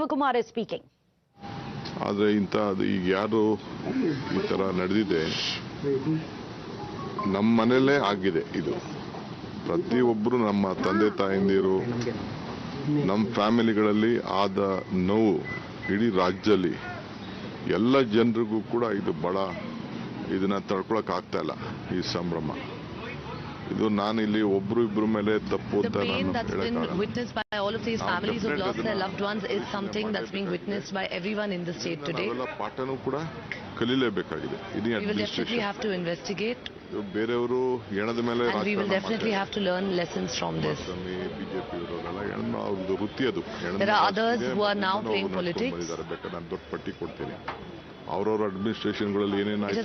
Shivakumar is speaking. ಆದರೆ ಈಗ ಯಾರು ಈ ತರ ನಡೆದಿದೆ, ನಮ್ಮ ಮನೆಯಲ್ಲೇ ಆಗಿದೆ. ಇದು ಪ್ರತಿಯೊಬ್ಬರು ನಮ್ಮ ತಂದೆ ತಾಯಂದಿರು ನಮ್ಮ ಫ್ಯಾಮಿಲಿಗಳಲ್ಲಿ ಆದ ನೋವು ಇಡೀ ರಾಜ್ಯದಲ್ಲಿ ಎಲ್ಲ ಜನರಿಗೂ ಕೂಡ ಇದು ಬಹಳ ಇದನ್ನ ತಡ್ಕೊಳಕ್ ಆಗ್ತಾ ಇಲ್ಲ. ಈ ಸಂಭ್ರಮ ಇದು ನಾನು ಇಲ್ಲಿ ಒಬ್ರು ಇಬ್ರು ಮೇಲೆ ತಪ್ಪು ಅಂತ ಪಾಠನೂ ಕೂಡ ಕಲಿಲೇಬೇಕಾಗಿದೆ. ಬೇರೆಯವರು ಎಣದ ಮೇಲೆ ಬಿಜೆಪಿ ಅವ್ರದ್ದು ವೃತ್ತಿ ಅದು. ಬೇಕಾದ್ರೆ ನಾನು ದೊಡ್ಡ ಪಟ್ಟಿ ಕೊಡ್ತೀನಿ. ಅವ್ರವ್ರ ಅಡ್ಮಿನಿಸ್ಟ್ರೇಷನ್ಗಳಲ್ಲಿ ಏನೇನಾಯ್ತು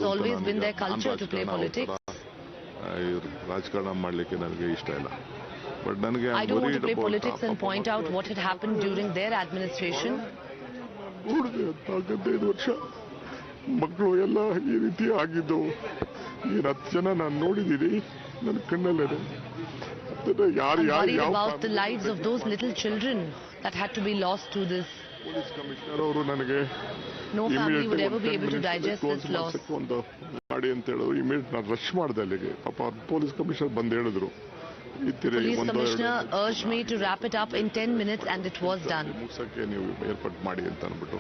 ರಾಜಕಾರಣ ಮಾಡಲಿಕ್ಕೆ ನನಗೆ ಇಷ್ಟ ಇಲ್ಲ. ಬಟ್ ನನಗೆ I don't want to play politics and point out what had happened during their administration. 45 ವರ್ಷ ಮಕ್ಕಳು ಎಲ್ಲ ಈ ರೀತಿ ಆಗಿದ್ದು 10 ಜನ ನಾನು ನೋಡಿದ್ದೀನಿ ನನ್ನ ಕಣ್ಣಲ್ಲೇ. About the lives of those little children that had to be lost to this. Police commissioner ಅವರು ನನಗೆ no family would ever be able to digest this loss. ಮಾಡಿ ಅಂತ ಹೇಳಿದ್ರು. ಇಮಿಡಿಯೇಟ್ ನಾನು ರಶ್ ಮಾಡಿದೆ ಅಲ್ಲಿಗೆ. ಪಾಪ ಪೊಲೀಸ್ ಕಮಿಷನರ್ ಬಂದು ಹೇಳಿದ್ರು. Police commissioner urged me to wrap it up in 10 minutes and it was done. ಮುಗಿಸಕ್ಕೆ ನೀವು ಏರ್ಪಾಟ್ ಮಾಡಿ ಅಂತ ಅಂದ್ಬಿಟ್ಟು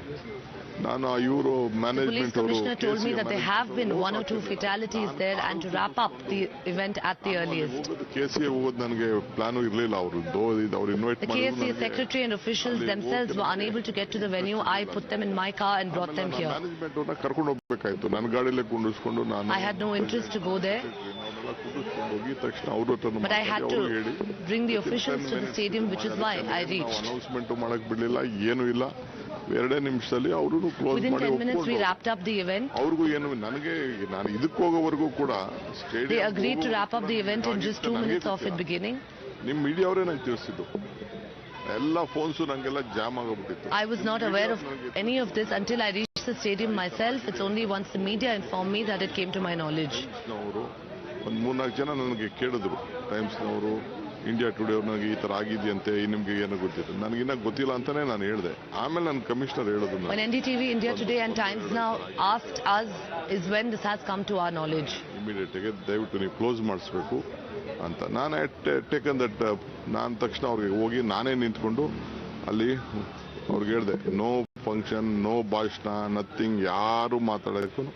ನಾನು ಇವರು management police commissioner told me that there have been 1 or 2 fatalities there and to wrap up the event at the earliest. ಕೇಸಿಗೆ ಹೋಗೋದು ನನಗೆ plan ಇರಲಿಲ್ಲ. ಅವರು invite The KSA secretary and officials themselves were unable to get to the venue. I put them in my car and brought them here. Management ಅವ್ರನ್ನ ಕರ್ಕೊಂಡು ಹೋಗ್ಬೇಕಾಯ್ತು. ನನ್ನ ಗಾಡಿಯಲ್ಲೇ ಕುಂಡಿಸ್ಕೊಂಡು ನಾನು I had no interest to go there. But I had to bring the officials to the stadium, which is why I reached. Announcement ಮಾಡಕ್ ಬಿಡಲಿಲ್ಲ, ಏನೂ ಇಲ್ಲ. 2 ನಿಮಿಷದಲ್ಲಿ ಅವರು ಕ್ಲೋಸ್ Within ಮಾಡಿ 10 minutes we wrapped up the event. ಅವ್ರಿಗೂ ಏನು ನನಗೆ ನಾನು ಇದಕ್ಕೆ ಹೋಗೋವರೆಗೂ ಕೂಡ They agreed to wrap up the event in just 2 minutes of it beginning. ನಿಮ್ಮ ಮೀಡಿಯಾ ಅವರೇ ನಂಗೆ ತಿಳಿಸಿದ್ದು. ಎಲ್ಲ ಫೋನ್ಸು ನಂಗೆಲ್ಲ ಜಾಮ್ ಆಗೋಗ್ಬಿಟ್ಟಿತ್ತು. I was not aware of any of this until I reached the stadium myself. It's only once the media informed me that it came to my knowledge. ಒಂದು 3-4 ಜನ ನನಗೆ ಕೇಳಿದ್ರು, ಟೈಮ್ಸ್ನವರು, ಇಂಡಿಯಾ ಟುಡೇ ಅವ್ರು, ನನಗೆ ಈ ತರ ಆಗಿದೆಯಂತೆ, ನಿಮ್ಗೆ ಏನೋ ಗೊತ್ತಿತ್ತು. ನನಗಿನ್ನ ಗೊತ್ತಿಲ್ಲ ಅಂತಾನೆ ನಾನು ಹೇಳಿದೆ. ಆಮೇಲೆ ನನ್ನ ಕಮಿಷನರ್ ಹೇಳಿದ್ರು. When NDTV, India Today and Times Now asked us is when this has come to our knowledge. Immediate ಆಗಿ ದಯವಿಟ್ಟು ನೀವು ಕ್ಲೋಸ್ ಮಾಡಿಸ್ಬೇಕು ಅಂತ ನಾನು ಟೇಕನ್ ದಟ್. ನಾನು ತಕ್ಷಣ ಅವ್ರಿಗೆ ಹೋಗಿ ನಾನೇ ನಿಂತ್ಕೊಂಡು ಅಲ್ಲಿ ಅವ್ರಿಗೆ ಹೇಳಿದೆ, ನೋ ಫಂಕ್ಷನ್, ನೋ ಭಾಷಣ, ನಥಿಂಗ್, ಯಾರು ಮಾತಾಡೋಕ್ಕೂ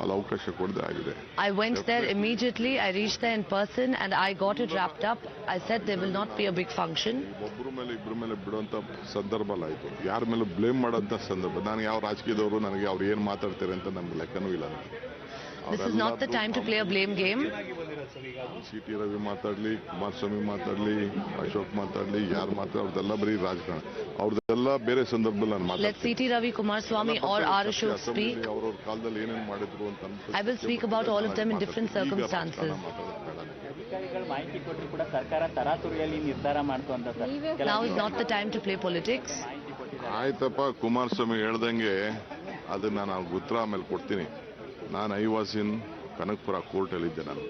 ಅಲ್ಲಿ ಅವಕಾಶ ಕೊಡದೆ ಆಗಿದೆ. I went there immediately. I reached there in person and I got it wrapped up. I said there will not be a big function. ಒಬ್ಬರ ಮೇಲೆ ಇಬ್ಬರ ಮೇಲೆ ಬಿಡುವಂತ ಸಂದರ್ಭ ಅಲ್ಲ ಇದು. ಯಾರ ಮೇಲೆ ಬ್ಲೇಮ್ ಮಾಡೋಂಥ ಸಂದರ್ಭ. ನಾನು ಯಾವ ರಾಜಕೀಯದವರು ನನಗೆ ಅವ್ರು ಏನು ಮಾತಾಡ್ತಾರೆ ಅಂತ ನಮ್ಗೆ ಲೆಕ್ಕನೂ ಇಲ್ಲ. This is not the time to play a blame game. C T. Ravi ಮಾತಾಡ್ಲಿ, ಕುಮಾರಸ್ವಾಮಿ ಮಾತಾಡ್ಲಿ, ಅಶೋಕ್ ಮಾತಾಡ್ಲಿ, ಯಾರು ಮಾತಾಡೋದೆಲ್ಲ ಬರೀ ರಾಜಕಾರಣ. ಅವ್ರದ್ದೆಲ್ಲ ಬೇರೆ ಸಂದರ್ಭದಲ್ಲಿ ನಾನು ಮಾತಾಡ್ತೀನಿ. Let C.T. Ravi, Kumaraswamy or R. Ashok speak. ಅವ್ರವ್ರ ಕಾಲದಲ್ಲಿ ಏನೇನು ಮಾಡಿದ್ರು ಅಂತ I will speak about all of them in different circumstances. ಮಾಹಿತಿ ಕೊಟ್ಟರು ಕೂಡ ಸರ್ಕಾರ ತರಾತುರಿಯಲ್ಲಿ ನಿರ್ಧಾರ ಮಾಡ್ತು ಅಂತ sir. Now is not the time to play politics. ಆಯ್ತಪ್ಪ, ಕುಮಾರಸ್ವಾಮಿ ಹೇಳ್ದಂಗೆ ಅದನ್ನ ನಾನು ಉತ್ತರ ಆಮೇಲೆ ಕೊಡ್ತೀನಿ. ನಾನು ಐ ವಾಸ್ ಇನ್ ಕನಕಪುರ ಕೋರ್ಟಲ್ಲಿ ಇದ್ದೆ. ನಾನು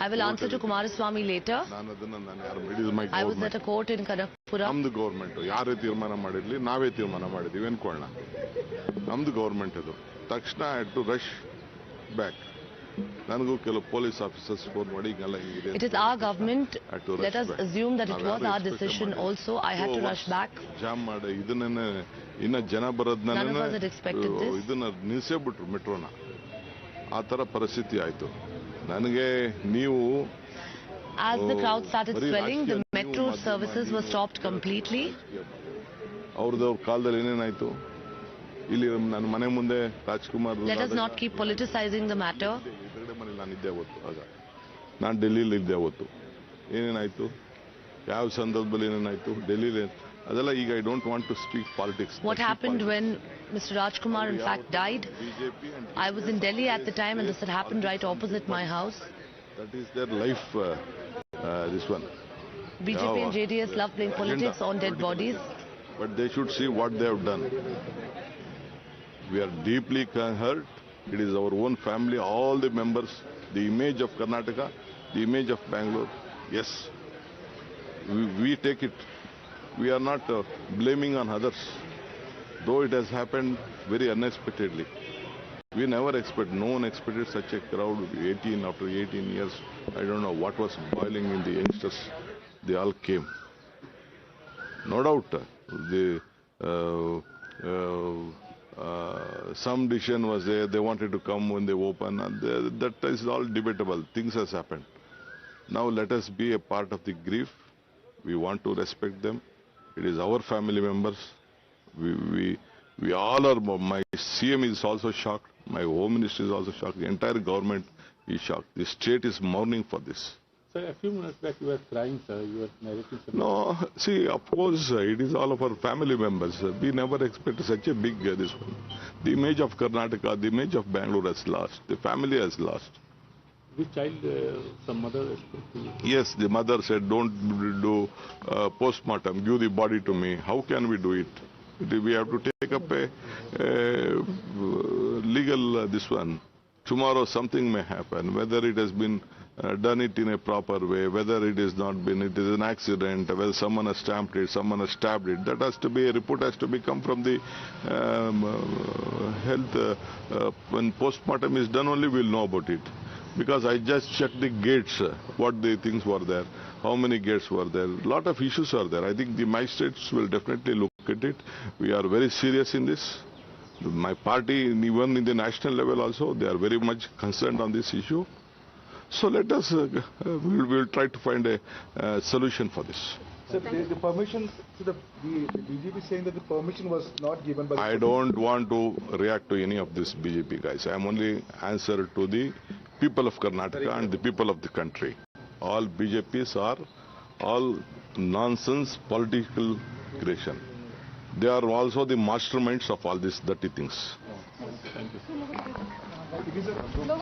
I will answer to Kumaraswamy later. ನಾನು ಅದನ್ನ ಯಾರು it my I was at a court in Kanakpura. ನಮ್ದು ಗೌರ್ಮೆಂಟ್ ಯಾರೇ ತೀರ್ಮಾನ ಮಾಡಿರ್ಲಿ, ನಾವೇ ತೀರ್ಮಾನ ಮಾಡಿದೀವಿ ಅನ್ಕೊಳ್ಳೋಣ. ನಮ್ದು ಗೌರ್ಮೆಂಟ್ ಅದು. ತಕ್ಷಣ I had to rush back. ನನಗೂ ಕೆಲವು ಪೊಲೀಸ್ ಆಫೀಸರ್ಸ್ ಫೋನ್ ಮಾಡಿ ಹಿಂಗೆಲ್ಲ ಹಿಂಗಿದೆ. It is our government. Let us assume that it was our decision also. I had to rush back. Jam ಮಾಡಿ ಇದನ್ನ ಇನ್ನ ಜನ ಬರೋದನ್ನ ಇದನ್ನ ನಿಲ್ಸೇ ಬಿಟ್ರು ಮೆಟ್ರೋನ. ಆ ತರ ಪರಿಸ್ಥಿತಿ ಆಯ್ತು. ನನಗೆ ನೀವು as the crowd started swelling, the metro services were stopped completely. ಅವ್ರದ್ದು ಕಾಲದಲ್ಲಿ ಏನೇನಾಯ್ತು ಇಲ್ಲಿ ನನ್ನ ಮನೆ ಮುಂದೆ Rajkumar. Let us not keep politicizing the matter. ಮನೇಲಿ ನಾನು ಇದ್ದೆ ಅವತ್ತು. ಆಗ ನಾನು ಡೆಲ್ಲಿಲಿ ಇದ್ದೆ ಅವತ್ತು. ಏನೇನಾಯ್ತು, ಯಾವ ಸಂದರ್ಭದಲ್ಲಿ ಏನೇನಾಯ್ತು ಡೆಲ್ಲಿಲಿ, ಅದೆಲ್ಲ ಈಗ I don't want to speak politics. What happened when Mr. Rajkumar in fact died? I was in Delhi at the time and this had happened right opposite my house. That is their life, this one. BJP and JDS love playing politics on dead bodies. But they should see what they have done. We are deeply hurt. It is our own family, all the members, the image of Karnataka, the image of Bangalore. Yes, we take it. We are not blaming on others. though it has happened very unexpectedly. We never expect, no one expected such a crowd. 18 after 18 years, I don't know what was boiling in the youngsters. They all came. No doubt, some decision was there. They wanted to come when they open, and that is all debatable. Things has happened. Now let us be a part of the grief. We want to respect them. It is our family members. We all are. My CM is also shocked. My Home Minister is also shocked. The entire government is shocked. The state is mourning for this. Sir, a few minutes back you were crying, sir. You were narrating something. No, see, of course, it is all of our family members. We never expected such a big this one. The image of Karnataka, the image of Bangalore has lost. The family has lost. This child, some mother spoke to you. Yes, the mother said, don't do postmortem, give the body to me. How can we do it? We have to take up a legal this one. Tomorrow something may happen, whether it has been done it in a proper way, whether it is not been, it is an accident, whether someone has stamped it, someone has stabbed it. That has to be, a report has to be come from the health. When postmortem is done only we'll know about it. Because I just checked the gates, what the things were there, how many gates were there. A lot of issues are there. I think the magistrates will definitely look at it. We are very serious in this. My party, even in the national level also, they are very much concerned on this issue. So let us, we'll try to find a solution for this. So the permission, so the BJP is saying that the permission was not given by the I don't want to react to any of this BJP guys. I am only answer to the people of Karnataka and the people of the country. All BJPs are all nonsense political creation. They are also the masterminds of all these dirty things. Thank you.